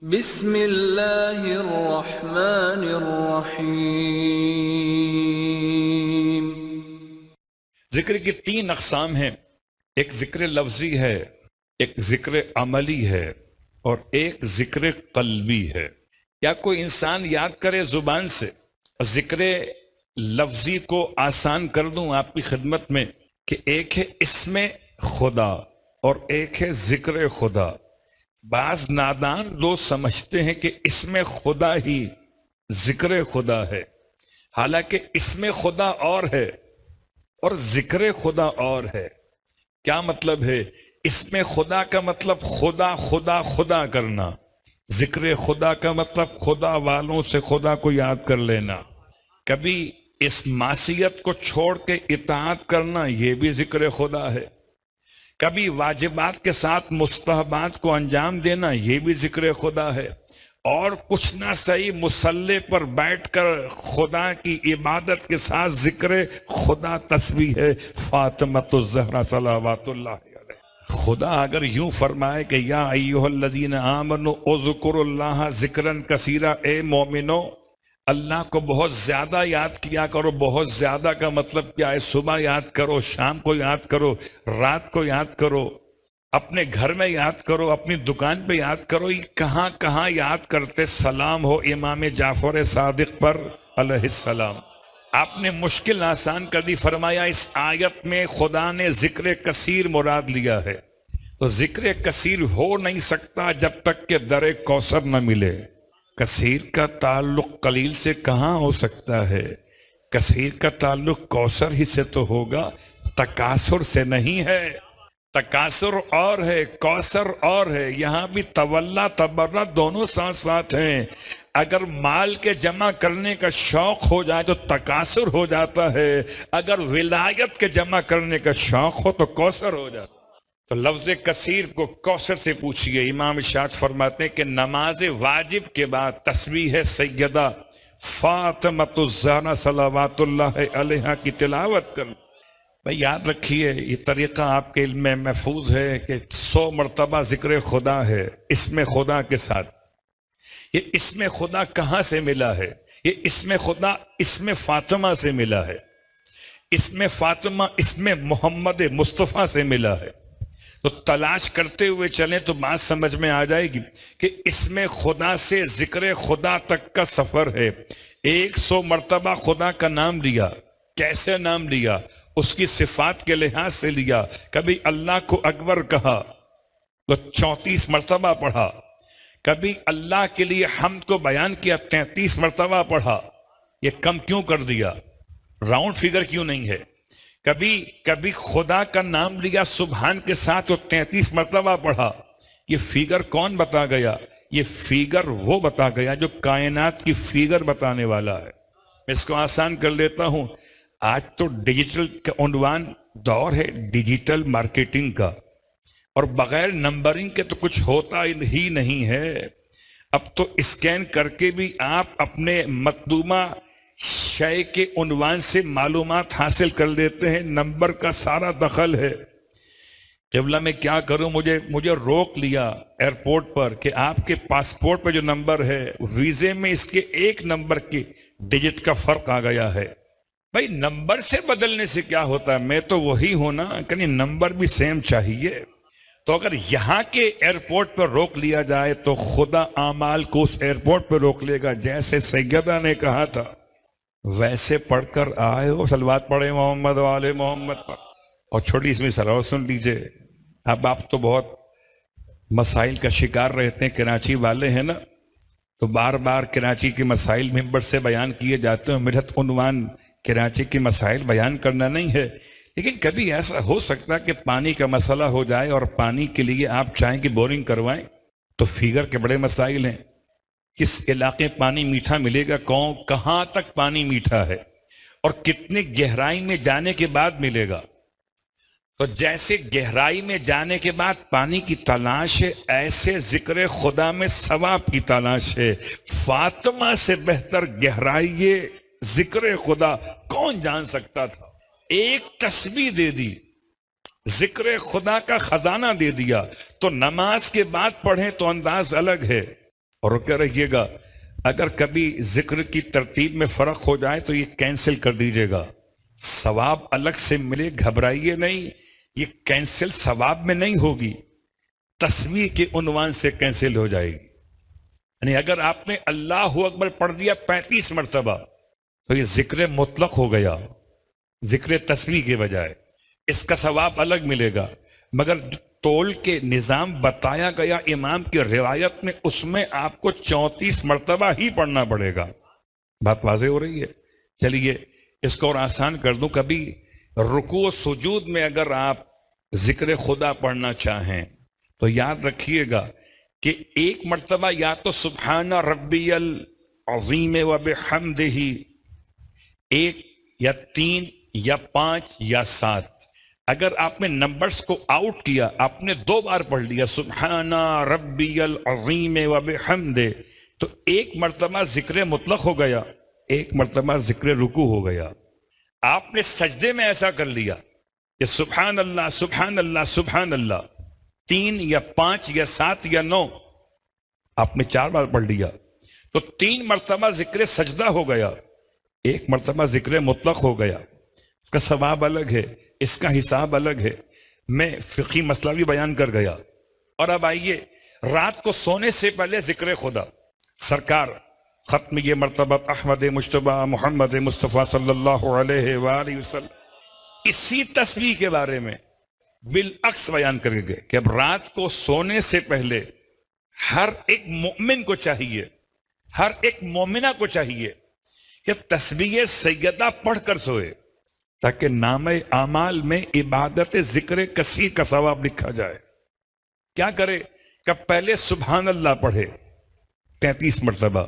بسم اللہ الرحمن الرحیم۔ ذکر کی تین اقسام ہیں، ایک ذکر لفظی ہے، ایک ذکر عملی ہے اور ایک ذکر قلبی ہے۔ یا کوئی انسان یاد کرے زبان سے، ذکر لفظی کو آسان کر دوں آپ کی خدمت میں کہ ایک ہے اسم خدا اور ایک ہے ذکر خدا۔ بعض نادان لوگ سمجھتے ہیں کہ اسم خدا ہی ذکر خدا ہے، حالانکہ اسم خدا اور ہے اور ذکر خدا اور ہے۔ کیا مطلب ہے؟ اسم خدا کا مطلب خدا خدا خدا کرنا، ذکر خدا کا مطلب خدا والوں سے خدا کو یاد کر لینا۔ کبھی اس معصیت کو چھوڑ کے اطاعت کرنا، یہ بھی ذکر خدا ہے۔ کبھی واجبات کے ساتھ مستحبات کو انجام دینا، یہ بھی ذکر خدا ہے۔ اور کچھ نہ صحیح مصلی پر بیٹھ کر خدا کی عبادت کے ساتھ ذکر خدا تسبیح ہے۔ فاطمۃ الزہرا صلوات اللہ علیہ، خدا اگر یوں فرمائے کہ یا ایھا الذین آمنوا اذکروا اللہ ذکرا کثیرا، اے مومنو اللہ کو بہت زیادہ یاد کیا کرو۔ بہت زیادہ کا مطلب کیا ہے؟ صبح یاد کرو، شام کو یاد کرو، رات کو یاد کرو، اپنے گھر میں یاد کرو، اپنی دکان پہ یاد کرو۔ یہ کہاں کہاں یاد کرتے؟ سلام ہو امام جعفر صادق پر علیہ السلام۔ آپ نے مشکل آسان کر دی، فرمایا اس آیت میں خدا نے ذکر کثیر مراد لیا ہے۔ تو ذکر کثیر ہو نہیں سکتا جب تک کہ در کوثر نہ ملے۔ کثیر کا تعلق قلیل سے کہاں ہو سکتا ہے؟ کثیر کا تعلق کوثر ہی سے تو ہوگا، تکاثر سے نہیں ہے۔ تکاثر اور ہے، کوثر اور ہے۔ یہاں بھی تولا تبرہ دونوں ساتھ ساتھ ہیں۔ اگر مال کے جمع کرنے کا شوق ہو جائے تو تکاثر ہو جاتا ہے، اگر ولایت کے جمع کرنے کا شوق ہو تو کوثر ہو جاتا ہے۔ تو لفظ کثیر کو کوثر سے پوچھئے۔ امام اشاعت فرماتے ہیں کہ نماز واجب کے بعد تسبیح سیدہ فاطمۃ الزہرا صلوات اللہ علیہا کی تلاوت کر۔ بھئی یاد رکھیے، یہ طریقہ آپ کے علم میں محفوظ ہے کہ 100 مرتبہ ذکر خدا ہے اسم خدا کے ساتھ۔ یہ اسم خدا کہاں سے ملا ہے؟ یہ اسم خدا اسم فاطمہ سے ملا ہے۔ اسم فاطمہ اسم محمد مصطفیٰ سے ملا ہے۔ تو تلاش کرتے ہوئے چلیں تو بات سمجھ میں آ جائے گی کہ اسم خدا سے ذکر خدا تک کا سفر ہے۔ 100 مرتبہ خدا کا نام لیا۔ کیسے نام لیا؟ اس کی صفات کے لحاظ سے لیا۔ کبھی اللہ کو اکبر کہا تو 34 مرتبہ پڑھا، کبھی اللہ کے لیے حمد کو بیان کیا 33 مرتبہ پڑھا۔ یہ کم کیوں کر دیا؟ راؤنڈ فگر کیوں نہیں ہے؟ کبھی خدا کا نام لیا سبحان کے ساتھ تو 33 مرتبہ پڑھا۔ یہ فیگر کون بتا گیا؟ یہ فیگر وہ بتا گیا جو کائنات کی فیگر بتانے والا ہے۔ میں اس کو آسان کر لیتا ہوں۔ آج تو ڈیجیٹل کا عنوان دور ہے، ڈیجیٹل مارکیٹنگ کا، اور بغیر نمبرنگ کے تو کچھ ہوتا ہی نہیں ہے۔ اب تو اسکین کر کے بھی آپ اپنے مطلوبہ شے کے عنوان سے معلومات حاصل کر لیتے ہیں۔ نمبر کا سارا دخل ہے۔ قبلہ میں کیا کروں؟ مجھے روک لیا ایئرپورٹ پر کہ آپ کے پاسپورٹ پہ جو نمبر ہے، ویزے میں اس کے ایک نمبر کے ڈیجٹ کا فرق آ گیا ہے۔ بھائی نمبر سے بدلنے سے کیا ہوتا ہے؟ میں تو وہی ہوں نا، کہ نمبر بھی سیم چاہیے۔ تو اگر یہاں کے ایئرپورٹ پر روک لیا جائے تو خدا اعمال کو اس ایئرپورٹ پر روک لے گا۔ جیسے سیدہ نے کہا تھا ویسے پڑھ کر آئے ہو، صلوات پڑھے محمد و آل محمد پر۔ اور چھوٹی اس میں صلوات سن لیجئے۔ اب آپ تو بہت مسائل کا شکار رہتے ہیں، کراچی والے ہیں نا، تو بار بار کراچی کے مسائل ممبر سے بیان کیے جاتے ہیں۔ میرا عنوان کراچی کے مسائل بیان کرنا نہیں ہے، لیکن کبھی ایسا ہو سکتا ہے کہ پانی کا مسئلہ ہو جائے اور پانی کے لیے آپ چاہیں کہ بورنگ کروائیں، تو فیگر کے بڑے مسائل ہیں۔ کس علاقے پانی میٹھا ملے گا، کہاں تک پانی میٹھا ہے، اور کتنے گہرائی میں جانے کے بعد ملے گا۔ تو جیسے گہرائی میں جانے کے بعد پانی کی تلاش ہے، ایسے ذکر خدا میں ثواب کی تلاش ہے۔ فاطمہ سے بہتر گہرائی ذکر خدا کون جان سکتا تھا؟ ایک تسبیح دے دی، ذکر خدا کا خزانہ دے دیا۔ تو نماز کے بعد پڑھیں تو انداز الگ ہے، اور رکے رہیے گا، اگر کبھی ذکر کی ترتیب میں فرق ہو جائے تو یہ کینسل کر دیجیے گا، ثواب الگ سے ملے، گھبرائیے نہیں، یہ کینسل ثواب میں نہیں ہوگی، تسبیح کے عنوان سے کینسل ہو جائے گی۔ یعنی اگر آپ نے اللہ اکبر پڑھ دیا 35 مرتبہ تو یہ ذکر مطلق ہو گیا، ذکر تسبیح کے بجائے، اس کا ثواب الگ ملے گا، مگر تول کے نظام بتایا گیا امام کی روایت میں، اس میں آپ کو 34 مرتبہ ہی پڑھنا پڑے گا۔ بات واضح ہو رہی ہے؟ چلیے اس کو اور آسان کر دوں، کبھی رکوع و سجود میں اگر آپ ذکر خدا پڑھنا چاہیں تو یاد رکھیے گا کہ ایک مرتبہ یا تو سبحان ربی العظیم و بحمدہ، ایک یا 3 یا 5 یا 7، اگر آپ نے نمبرز کو آؤٹ کیا، آپ نے 2 بار پڑھ لیا سبحان ربی العظیم و بحمدہ، تو ایک مرتبہ ذکر مطلق ہو گیا، ایک مرتبہ ذکر رکوع ہو گیا۔ آپ نے سجدے میں ایسا کر لیا کہ سبحان اللہ سبحان اللہ سبحان اللہ، 3 یا 5 یا 7 یا 9، آپ نے 4 بار پڑھ لیا تو 3 مرتبہ ذکر سجدہ ہو گیا، ایک مرتبہ ذکر مطلق ہو گیا۔ اس کا ثواب الگ ہے، اس کا حساب الگ ہے۔ میں فقہی مسئلہ بھی بیان کر گیا۔ اور اب آئیے رات کو سونے سے پہلے ذکر خدا، سرکار ختم یہ مرتبہ احمد مجتبیٰ محمد مصطفیٰ صلی اللہ علیہ وآلہ وسلم اسی تسبیح کے بارے میں بالعکس بیان کر گئے کہ اب رات کو سونے سے پہلے ہر ایک مومن کو چاہیے، ہر ایک مومنہ کو چاہیے کہ تسبیح سیدہ پڑھ کر سوئے، تاکہ نامہ اعمال میں عبادت ذکر کثیر کا ثواب لکھا جائے۔ کیا کرے کہ پہلے سبحان اللہ پڑھے 33 مرتبہ،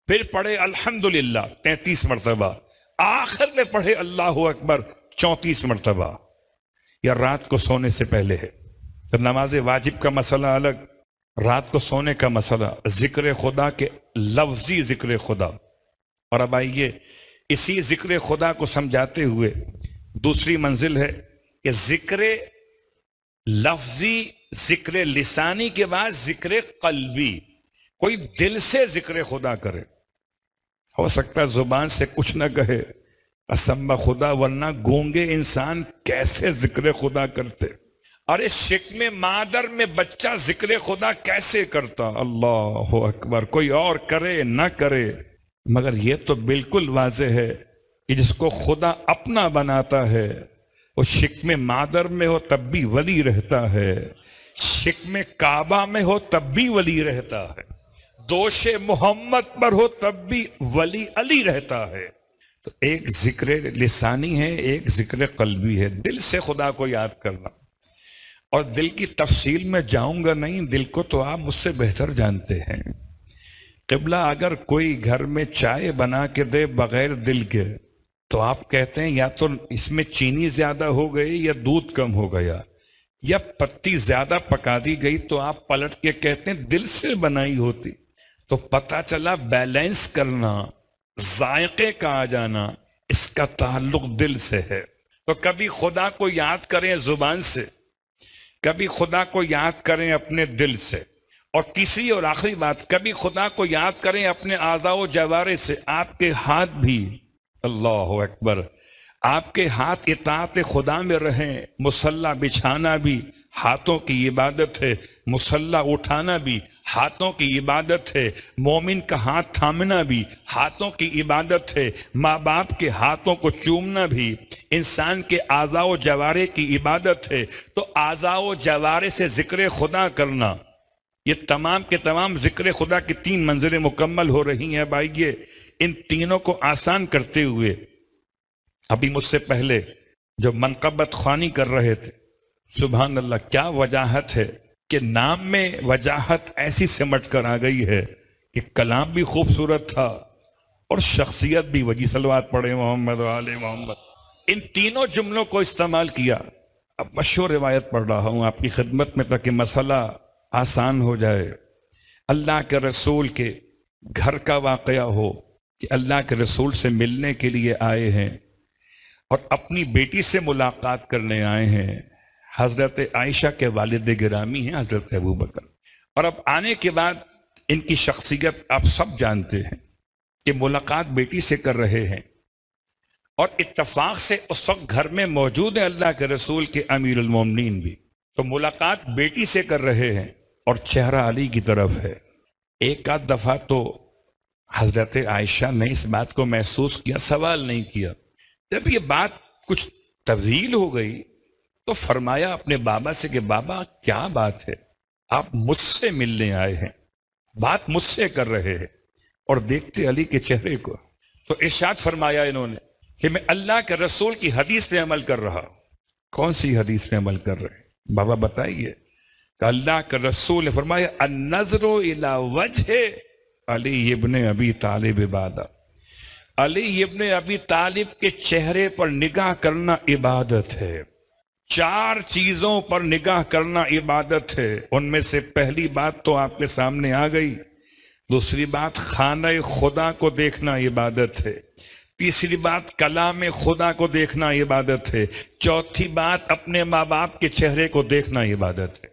پھر پڑھے الحمدللہ 33 مرتبہ، آخر میں پڑھے اللہ اکبر 34 مرتبہ۔ یا رات کو سونے سے پہلے ہے تو نماز واجب کا مسئلہ الگ، رات کو سونے کا مسئلہ، ذکر خدا کے لفظی ذکر خدا۔ اور اب آئیے اسی ذکر خدا کو سمجھاتے ہوئے دوسری منزل ہے کہ ذکر لفظی، ذکر لسانی کے بعد ذکر قلبی، کوئی دل سے ذکر خدا کرے۔ ہو سکتا ہے زبان سے کچھ نہ کہے، قسم خدا، ورنہ گونگے انسان کیسے ذکر خدا کرتے، اور اس شکم مادر میں بچہ ذکر خدا کیسے کرتا؟ اللہ اکبر! کوئی اور کرے نہ کرے، مگر یہ تو بالکل واضح ہے کہ جس کو خدا اپنا بناتا ہے وہ شکم مادر میں ہو تب بھی ولی رہتا ہے، شکم کعبہ میں ہو تب بھی ولی رہتا ہے، دوش محمد پر ہو تب بھی ولی علی رہتا ہے۔ تو ایک ذکر لسانی ہے، ایک ذکر قلبی ہے، دل سے خدا کو یاد کرنا۔ اور دل کی تفصیل میں جاؤں گا نہیں، دل کو تو آپ مجھ سے بہتر جانتے ہیں۔ قبلہ اگر کوئی گھر میں چائے بنا کے دے بغیر دل کے تو آپ کہتے ہیں یا تو اس میں چینی زیادہ ہو گئی یا دودھ کم ہو گیا، یا پتی زیادہ پکا دی گئی، تو آپ پلٹ کے کہتے ہیں دل سے بنائی ہوتی۔ تو پتہ چلا بیلنس کرنا، ذائقے کا آ جانا، اس کا تعلق دل سے ہے۔ تو کبھی خدا کو یاد کریں زبان سے، کبھی خدا کو یاد کریں اپنے دل سے، اور تیسری اور آخری بات، کبھی خدا کو یاد کریں اپنے اعضاء و جوارح سے۔ آپ کے ہاتھ بھی، اللہ اکبر، آپ کے ہاتھ اطاعت خدا میں رہیں۔ مصلی بچھانا بھی ہاتھوں کی عبادت ہے، مصلی اٹھانا بھی ہاتھوں کی عبادت ہے، مومن کا ہاتھ تھامنا بھی ہاتھوں کی عبادت ہے، ماں باپ کے ہاتھوں کو چومنا بھی انسان کے اعضاء و جوارح کی عبادت ہے۔ تو اعضاء و جوارح سے ذکر خدا کرنا، یہ تمام کے تمام ذکر خدا کی 3 منزلیں مکمل ہو رہی ہیں۔ بھائیے ان تینوں کو آسان کرتے ہوئے، ابھی مجھ سے پہلے جو منقبت خوانی کر رہے تھے، سبحان اللہ، کیا وجاہت ہے کہ نام میں وجاہت ایسی سمٹ کر آ گئی ہے کہ کلام بھی خوبصورت تھا اور شخصیت بھی۔ وجی صلوات پڑھے محمد و آل محمد، ان تینوں جملوں کو استعمال کیا۔ اب مشہور روایت پڑھ رہا ہوں آپ کی خدمت میں تاکہ مسئلہ آسان ہو جائے۔ اللہ کے رسول کے گھر کا واقعہ ہو کہ اللہ کے رسول سے ملنے کے لیے آئے ہیں اور اپنی بیٹی سے ملاقات کرنے آئے ہیں۔ حضرت عائشہ کے والد گرامی ہیں حضرت ابو بکر، اور اب آنے کے بعد ان کی شخصیت آپ سب جانتے ہیں کہ ملاقات بیٹی سے کر رہے ہیں، اور اتفاق سے اس وقت گھر میں موجود ہے اللہ کے رسول کے امیر المومنین بھی، تو ملاقات بیٹی سے کر رہے ہیں اور چہرہ علی کی طرف ہے۔ ایک آدھ دفعہ تو حضرت عائشہ نے اس بات کو محسوس کیا، سوال نہیں کیا۔ جب یہ بات کچھ تبدیل ہو گئی تو فرمایا اپنے بابا سے کہ بابا کیا بات ہے، آپ مجھ سے ملنے آئے ہیں، بات مجھ سے کر رہے ہیں، اور دیکھتے علی کے چہرے کو تو ارشاد فرمایا انہوں نے کہ میں اللہ کے رسول کی حدیث پہ عمل کر رہا ہوں۔ کون سی حدیث پہ عمل کر رہے ہیں بابا بتائیے؟ کہ اللہ کے رسول نے فرمایا النظر الی وجہ علی ابن ابی طالب عبادت، علی ابن ابی طالب کے چہرے پر نگاہ کرنا عبادت ہے۔ 4 چیزوں پر نگاہ کرنا عبادت ہے، ان میں سے پہلی بات تو آپ کے سامنے آ گئی، دوسری بات خانہ خدا کو دیکھنا عبادت ہے، تیسری بات کلام خدا کو دیکھنا عبادت ہے، چوتھی بات اپنے ماں باپ کے چہرے کو دیکھنا عبادت ہے۔